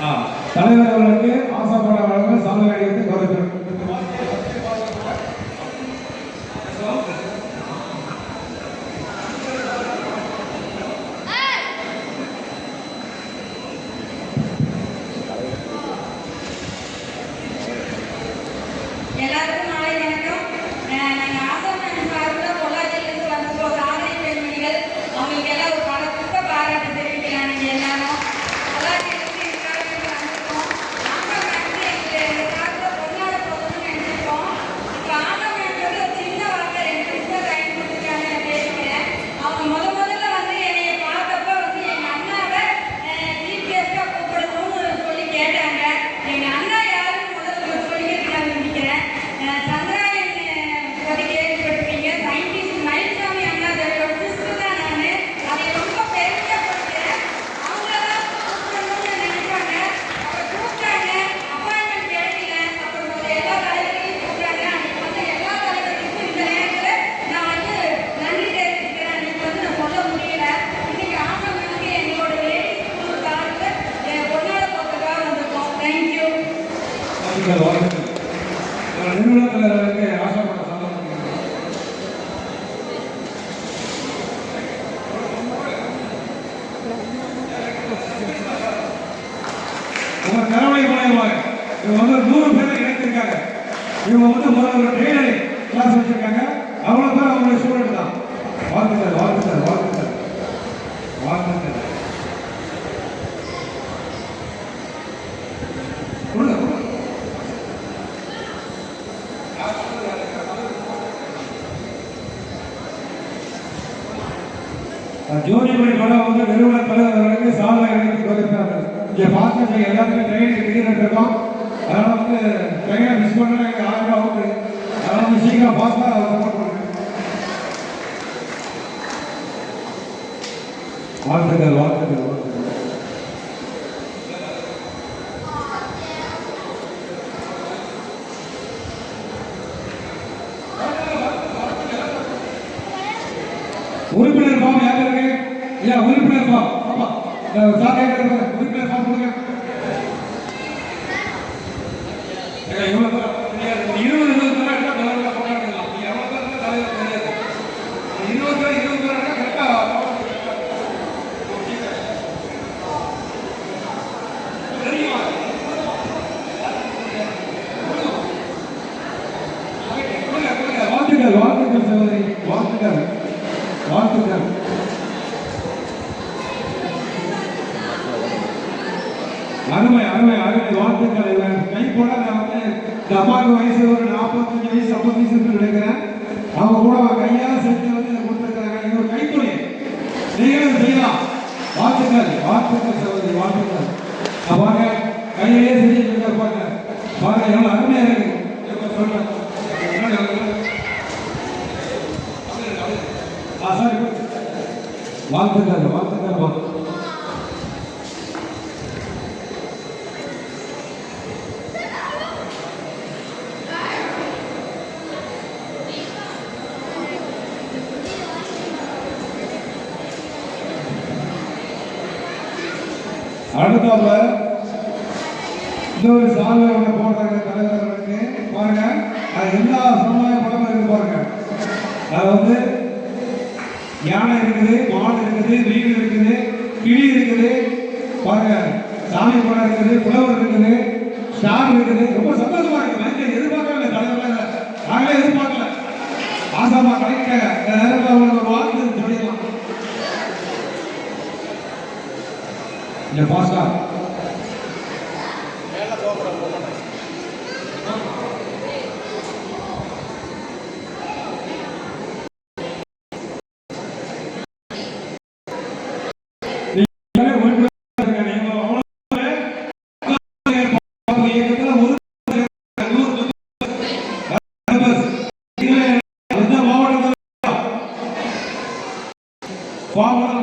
தலைவர் அவர்களுக்கு ஆசாபாட வழங்க சாலை அடித்து கௌரவிக்கிறோம். எல்லாருக்கும் மாலை வணக்கம். நாங்கள் ஆசாபாட சார்பில் பொள்ளாச்சியிலிருந்து வந்திருக்கோம். சாதனை பெண்மணிகள் அவங்களுக்கு எல்லாம் ஒரு பலத்த பாராட்டு தெரிவிக்கிறாங்க. நீங்கள் எல்லாரும் பொள்ளாச்சியிலிருந்து எல்லாருமே வந்திருக்கோம். ஆசாபாடு எங்கள் சார்பில் பொன்னாட போகணும்னு நினைச்சிருக்கோம். இப்போ ஆசாபாடு ஒரு சின்ன வார்த்தை 2 நிமிஷம் டைம் கொடுத்துருக்காங்க. நான் பேசிக்கிறேன். அவங்க முதல்ல வந்து என்னைய பார்த்தப்ப வந்து எங்கள் அண்ணாவை சீஃப் கெஸ்டாக கூப்பிடணும்னு சொல்லி கேட்டாங்க. எங்கள் அண்ணா யாருன்னு முதல்ல சொல்லிக்கிறதுக்கு நான் நினைக்கிறேன். சந்திராயன் பற்றி கேள்விப்பட்டிருக்கீங்க. சயின்டிஸ்ட் மயில்சாமி அண்ணா தேவையோட சிஸ்டர் தான் நான். அதை ரொம்ப பெருமைப்படுத்துகிறேன். அவங்களதான் கூப்பிடணும்னு நினைப்பாங்க. அப்போ கூப்பிட்டாங்க. அப்பாயின்மெண்ட் கிடைக்கல. அப்புறம் எல்லா தலைவர்களையும் கூப்பிட்டாங்க. அன்னைக்கு வந்து எல்லா தலைவர்களுக்கும் இந்த நேரத்தில் நான் வந்து நன்றி தெரிவிச்சுக்கிறேன். அன்னைக்கு வந்து நான் சொல்ல முடியல. இன்னைக்கு ஆசைக்கு எங்களோட லேடிஸ் ஸ்கூல் சார்பில் பொன்னாட போகிறதுக்காக வந்திருக்கோம். தேங்க்யூ. நிறுவன தலைவருக்கு ஆசாபாட சாதனை உங்க கரவணை மூலயமாக இவங்க வந்து 100 பேரை இணைத்திருக்காங்க. இவங்க வந்து முதல்ல ஒரு ட்ரெயினரை கிளாஸ் வச்சிருக்காங்க. அவ்வளவு பேர் அவங்களுடைய ஸ்டூடெண்ட் தான். வாழ்த்துக்கள் வாழ்த்துக்கள் வாழ்த்துக்கள் வாழ்த்துக்கள். ஜோதிமணி படம் வந்து நிறுவன தலைவர்களுக்கு சாலை அடித்து கொடுக்கிறார்கள். இங்கே பார்த்து எல்லாத்துக்கும் ட்ரெயின் டிக்கெட் இருக்கோம். அதனால வந்து ட்ரெயினை மிஸ் பண்ணா எங்களுக்கு 1000 ரூபா ஆகுது. அதனால வந்து சீக்கிரம் பார்த்தா சப்போர்ட் பண்ணுங்க. வாழ்த்துக்கள் வாழ்த்துக்கள் வாழ்த்துக்கள். உறுப்பினர் ஃபார்ம் யார் இருக்கு? ஐயா உறுப்பினர் ஃபார்ம். ஆமா சார் கேட்கறது உறுப்பினர் ஃபார்ம் கொடுங்க. எவ்வளவு பேர் 20 பேர் எடுத்தா தலைவர்கள் கொண்டாடலாம். நீ எவ்வளவு பேர் இருந்தா தலைவர் தெரியாது. 20 பேர் இருந்தா கரெக்டா தெரியுமா? வாழ்த்துக்கள் வாழ்த்துக்கள் சகோதரி வாழ்த்துக்கள் வாழ்த்துக்கள். அருமை அருமை அருமை வாழ்த்துக்கள். கை போட நான் வந்து இந்த அம்மாவுக்கு வயசு ஒரு 45 வயசு 50 வயசு நினைக்கிறேன். அவங்க கூட கையால செஞ்சு வந்து கொடுத்துருக்காங்க. இது ஒரு கைத்தொழி. நீங்களும் செய்யலாம். வாழ்த்துக்கள் வாழ்த்துக்கள் சகோதரி வாழ்த்துக்கள். பாருங்க கையிலேயே செஞ்சுட்டு பாருங்க பாருங்க எவ்வளவு அருமையா இருக்கு. சொல்றேன் வாழ்த்துக்கள் வாழ்த்துக்கள். அடுத்தாப்புல இன்னொரு சாலை ஒன்று போடுறாங்க தலைவர்களுக்கு. பாருங்க அது எல்லா சமுதாய படமும் இருக்கு. பாருங்க அது வந்து யானை இருக்குது, மான் இருக்குது, வீடு இருக்குது, கிளி இருக்குது, பாருங்க சாமி படம் இருக்குது, புலவர் இருக்குது, ஸ்டார் இருக்குது. ரொம்ப சந்தோஷமா இருக்கு. நாங்கள் எதிர்பார்க்கல தலைவர்கள். நாங்களே எதிர்பார்க்கல. ஆசாமா கிடைக்காங்க. இந்த நேரத்தில் அவங்களுக்கு ஒரு வாழ்த்து சொல்லிடலாம். இந்த பாஸ்டா மாவட்ட